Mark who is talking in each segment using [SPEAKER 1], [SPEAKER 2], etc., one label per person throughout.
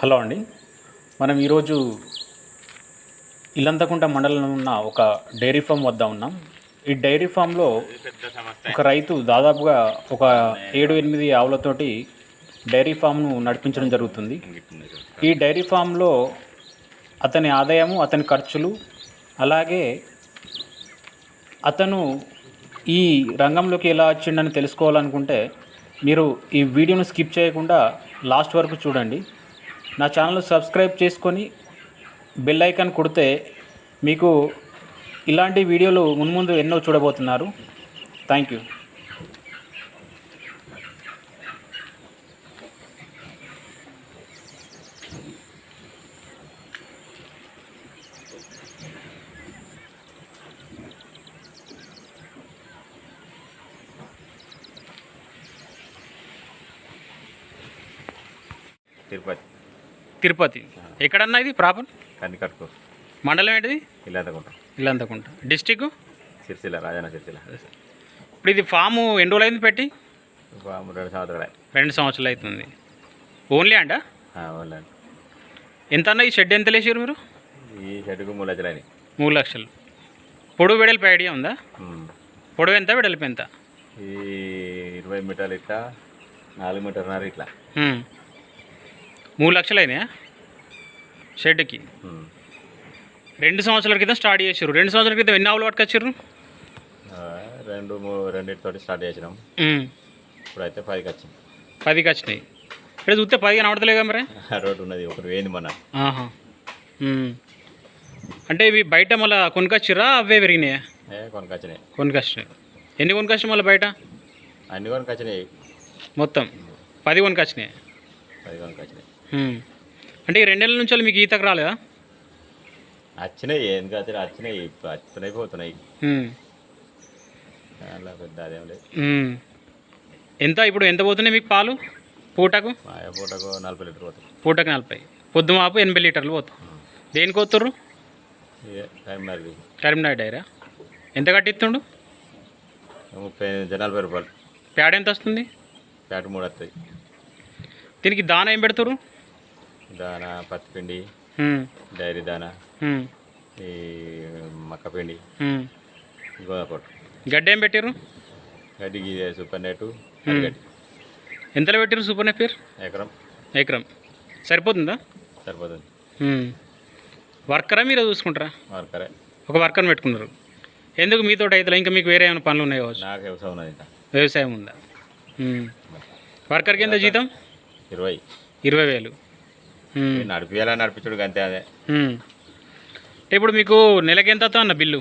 [SPEAKER 1] Hello అండి. మనం ఈరోజు ఇల్లంతకుంట మండలంలో ఉన్న ఒక డైరీ ఫామ్ వద్ద ఉన్నాం. ఈ డైరీ ఫామ్లో ఒక రైతు దాదాపుగా ఒక 7-8 ఆవులతోటి డైరీ ఫామ్ను నడిపించడం జరుగుతుంది. ఈ డైరీ ఫామ్లో అతని ఆదాయము, అతని ఖర్చులు, అలాగే అతను ఈ రంగంలోకి ఎలా వచ్చిండని తెలుసుకోవాలనుకుంటే మీరు ఈ వీడియోను స్కిప్ చేయకుండా లాస్ట్ వరకు చూడండి. నా ఛానల్ సబ్స్క్రైబ్ చేసుకొని బెల్ ఐకాన్ కొడితే మీకు ఇలాంటి వీడియోలు మున్ముందు ఎన్నో చూడబోతున్నారు. Thank you. తిరుపతి ఎక్కడన్నా ఇది ప్రాపర్?
[SPEAKER 2] కందికట్కు.
[SPEAKER 1] మండలం ఏంటిది?
[SPEAKER 2] ఇల్లంతకుంట.
[SPEAKER 1] డిస్టిక్
[SPEAKER 2] సిరిసిల్ల, రాజన్న సిరిసిల్ల.
[SPEAKER 1] ఇప్పుడు ఇది ఫాము ఎన్ని రోజులు అయింది పెట్టి?
[SPEAKER 2] ఫాము 2 సంవత్సరాలు.
[SPEAKER 1] 2 సంవత్సరాలు అవుతుంది. ఓన్లీ అంట?
[SPEAKER 2] ఓన్లీ.
[SPEAKER 1] ఎంత అన్న ఈ షెడ్ ఎంత లేచారు మీరు?
[SPEAKER 2] ఈ షెడ్కు 3 లక్షలు అయినాయి.
[SPEAKER 1] 3 లక్షలు. పొడవు వెడల్పు ఐడియా ఉందా? పొడవు ఎంత, వెడల్పు ఎంత?
[SPEAKER 2] ఈ 20 మీటర్లు ఇట్లా, 4 మీటర్న్నర ఇట్లా.
[SPEAKER 1] 3 లక్షలు అయినాయా షెడ్కి? 2 సంవత్సరాల క్రితం స్టార్ట్ చేసారు. 2 సంవత్సరాల క్రితం ఎన్ని ఆవులు పట్టుకొచ్చారు?
[SPEAKER 2] 2 స్టార్ట్ చేసినాం. ఇప్పుడైతే 10కి వచ్చింది.
[SPEAKER 1] 10కి వచ్చినాయి. ఇక్కడ చూస్తే 10 కనబడతలేగా మరి.
[SPEAKER 2] రోడ్డు ఉన్నది, ఒకటి వేయింది మొన్న.
[SPEAKER 1] అంటే ఇవి బయట మళ్ళీ కొనుకొచ్చిరా, అవే పెరిగినాయా?
[SPEAKER 2] కొనుకొచ్చినాయి.
[SPEAKER 1] కొనుకొచ్చినాయి. ఎన్ని కొనుకొచ్చినాయి మళ్ళీ బయట?
[SPEAKER 2] అన్ని కొనుకొచ్చినాయి.
[SPEAKER 1] మొత్తం 10 కొనుకొచ్చినాయి.
[SPEAKER 2] 10 కొనుకొచ్చినాయి.
[SPEAKER 1] అంటే ఈ 2 నెలల నుంచి మీకు ఈతకు రాలేదా?
[SPEAKER 2] వచ్చినాయి, ఎందుకు వచ్చినాయి, వస్తున్నాయి పోతున్నాయి. అలా పెద్ద అదేం లేదు.
[SPEAKER 1] ఎంత ఇప్పుడు ఎంత పోతున్నాయి మీకు పాలు పూటకు?
[SPEAKER 2] పూటకు 40 లీటర్లు పోతాయి.
[SPEAKER 1] పూటకు 40. పొద్దు మాపు 80 లీటర్లు పోతాయి. దేనికి పోతుర్రు? కరీంనగర్ డైరా. ఎంత కట్టిస్తుండు?
[SPEAKER 2] 40 రూపాయలు.
[SPEAKER 1] ప్యాడ్ ఎంత వస్తుంది?
[SPEAKER 2] ప్యాడ్ 3 వస్తుంది.
[SPEAKER 1] దీనికి దానా ఏం పెడతారు?
[SPEAKER 2] దానా పత్తిపిండి, డైరీ దానా, ఈ మక్కపిండి, గోధుమ.
[SPEAKER 1] గడ్డి ఏం పెట్టారు?
[SPEAKER 2] గడ్డికి సూపర్ నెట్.
[SPEAKER 1] ఎంతలో పెట్టారు సూపర్ నెట్ పేరు? ఎకరం. సరిపోతుందా?
[SPEAKER 2] సరిపోతుంది.
[SPEAKER 1] వర్కరా మీరే చూసుకుంటారా?
[SPEAKER 2] వర్కరే.
[SPEAKER 1] ఒక వర్కర్ని పెట్టుకున్నారు. ఎందుకు మీతో అయితే ఇంకా మీకు వేరే ఏమైనా పనులు ఉన్నాయి కావచ్చు?
[SPEAKER 2] నాకు వ్యవసాయం ఉన్నది. ఇంకా
[SPEAKER 1] వ్యవసాయం ఉందా? వర్కర్కి ఎంత జీతం? 20,000.
[SPEAKER 2] నడిపియాలని నడిపించుడు అంతే. అదే
[SPEAKER 1] ఇప్పుడు మీకు నెలకి ఎంత అవుతా అన్న బిల్లు?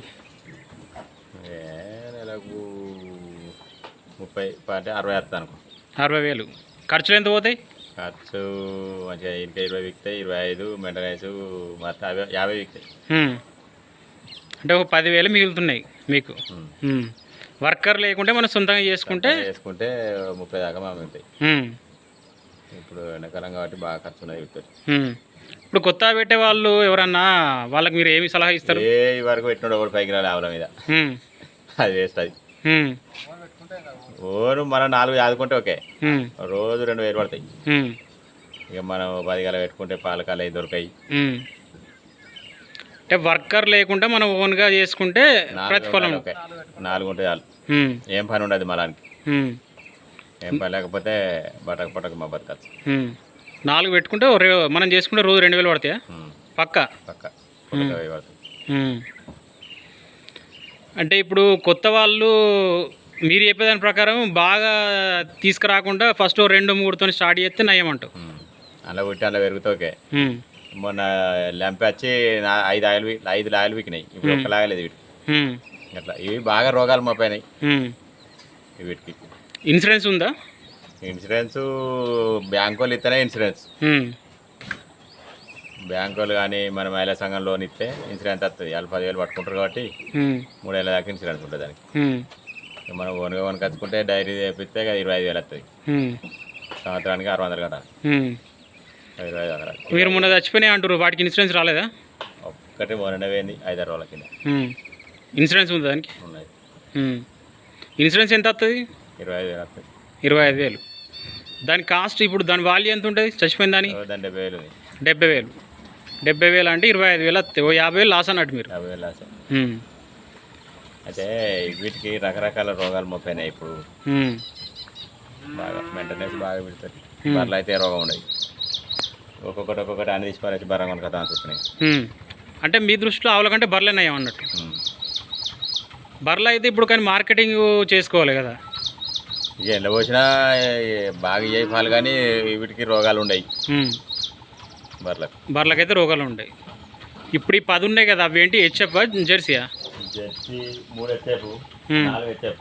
[SPEAKER 2] నెలకు 30 60 వస్తుంది అనుకో.
[SPEAKER 1] 60,000. ఖర్చులు ఎంత పోతాయి?
[SPEAKER 2] ఖర్చు మంచిగా ఇంకా 20 విక్తాయి, 25 మెయింటెనెన్స్ మొత్తం 50 విక్తాయి.
[SPEAKER 1] అంటే ఒక 10,000 మిగులుతున్నాయి మీకు. వర్కర్ లేకుంటే మనం సొంతంగా చేసుకుంటే
[SPEAKER 2] 30 దాకా మనం ఉంటాయి. ఇప్పుడు ఎండాకాలం కాబట్టి బాగా ఖర్చు ఉన్నది.
[SPEAKER 1] ఇప్పుడు కొత్త పెట్టే వాళ్ళు ఎవరన్నా వాళ్ళకి మీరు ఏమి సలహా ఇస్తారు?
[SPEAKER 2] ఏ వరకు పెట్టినాడు ఒకటి పైకి రాలి ఆవుల మీద, అది వేస్ట్. అది ఓను మనం 4 ఆదుకుంటే ఓకే, రోజు 2,000 పడతాయి. ఇక మనం 10 గల పెట్టుకుంటే పాలకాలు అవి దొరకాయి.
[SPEAKER 1] అంటే వర్కర్ లేకుండా మనం ఓన్గా చేసుకుంటే ప్రతిఫలం
[SPEAKER 2] 4 ఉంటే చాలు. ఏం పని ఉండదు మలానికి. ఏం పని లేకపోతే పటక మా బతకచ్చు.
[SPEAKER 1] 4 పెట్టుకుంటే మనం చేసుకుంటే రోజు 2,000 పడతాయా? పక్క అంటే ఇప్పుడు కొత్త వాళ్ళు మీరు చెప్పేదాని ప్రకారం బాగా తీసుకురాకుండా ఫస్ట్ 2-3తో స్టార్ట్ చేస్తే నయ్యమంటావు.
[SPEAKER 2] అలా పుట్టి అలా పెరుగుతా ఓకే. మొన్న లంపి వచ్చి 5 లాయలు వికినాయి. ఇప్పుడు 1 లాగలేదు వీటికి. అట్లా ఇవి బాగా రోగాలు మోపోయినాయి వీటికి.
[SPEAKER 1] ఇన్సూరెన్స్ ఉందా?
[SPEAKER 2] ఇన్సూరెన్స్ బ్యాంకు వాళ్ళు ఇస్తేనే ఇన్సూరెన్స్. బ్యాంకు వాళ్ళు కానీ మన మహిళా సంఘం లోన్ ఇస్తే ఇన్సూరెన్స్ వస్తుంది. వాళ్ళు 10,000 పట్టుకుంటారు కాబట్టి 3 ఏళ్ళ దాకా ఇన్సూరెన్స్ ఉంటుంది దానికి. మనం ఓన్గా కచ్చుకుంటే డైరీ చేపిస్తే 25,000 వస్తుంది. సంవత్సరానికి 600 కట్టాలి. 2500.
[SPEAKER 1] మీరు మొన్న చచ్చిపోయినాయి అంటారు, వాటికి ఇన్సూరెన్స్ రాలేదా?
[SPEAKER 2] ఒక్కటి మొన్న పోయింది 5-6 రోజుల కింద.
[SPEAKER 1] ఇన్సూరెన్స్ ఉందా దానికి?
[SPEAKER 2] ఉన్నది.
[SPEAKER 1] ఇన్సూరెన్స్ ఎంత వస్తుంది?
[SPEAKER 2] 25,000 వస్తుంది.
[SPEAKER 1] 25,000. దాని కాస్ట్ ఇప్పుడు దాని వాల్యూ ఎంత ఉంటుంది చచ్చిపోయిన దాని?
[SPEAKER 2] దాని 70,000
[SPEAKER 1] 70,000. 70,000 అంటే 25,000 వస్తాయి. ఓ 50,000 లాస్ అన్నట్టు మీరు.
[SPEAKER 2] 50,000 లాస్.
[SPEAKER 1] ఉమ్.
[SPEAKER 2] అయితే వీటికి రకరకాల రోగాలు మొప్పైనాయి ఇప్పుడు.
[SPEAKER 1] ఉమ్.
[SPEAKER 2] బాగా మెయింటెనెన్స్ బాగా పెడుతుంది. బర్రెలు అయితే రోగం ఉండదు. ఒక్కొక్కటి అన్ని తీసి పారేసి బర్రె కొనుక తాగుతున్నాయి.
[SPEAKER 1] అంటే మీ దృష్టిలో ఆవుల కంటే బర్రెలు అన్నట్టు. బర్రెలు అయితే ఇప్పుడు కానీ మార్కెటింగ్ చేసుకోవాలి కదా.
[SPEAKER 2] ఇక ఎండ పోసినా బాగా ఏ పాలు కానీ వీటికి రోగాలు ఉండవు.
[SPEAKER 1] బర్రెలకైతే రోగాలు ఉంటాయి. ఇప్పుడు ఈ 10 ఉన్నాయి కదా, అవి ఏంటి హెచ్ఎఫ్ జెర్సీయా?
[SPEAKER 2] Jersey 3 HF, 4 HF.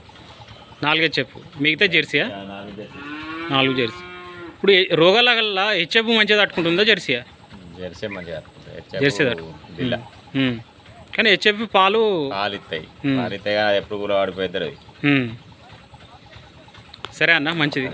[SPEAKER 1] 4 హెచ్ఎఫ్, మిగతా జెర్సీయా?
[SPEAKER 2] 4 జెర్సీ.
[SPEAKER 1] 4 జెర్సీ. ఇప్పుడు రోగాల వల్ల హెచ్ఎఫ్ మంచిగా తట్టుకుంటుందా జెర్సీయా?
[SPEAKER 2] జెర్సీ మంచిగా
[SPEAKER 1] జెర్సీ కానీ హెచ్ఎఫ్ పాలు
[SPEAKER 2] ఇస్తాయి. పాలు ఇస్తాయి, ఎప్పుడు కూడా వాడిపోతారు.
[SPEAKER 1] సరే అన్న, మంచిది.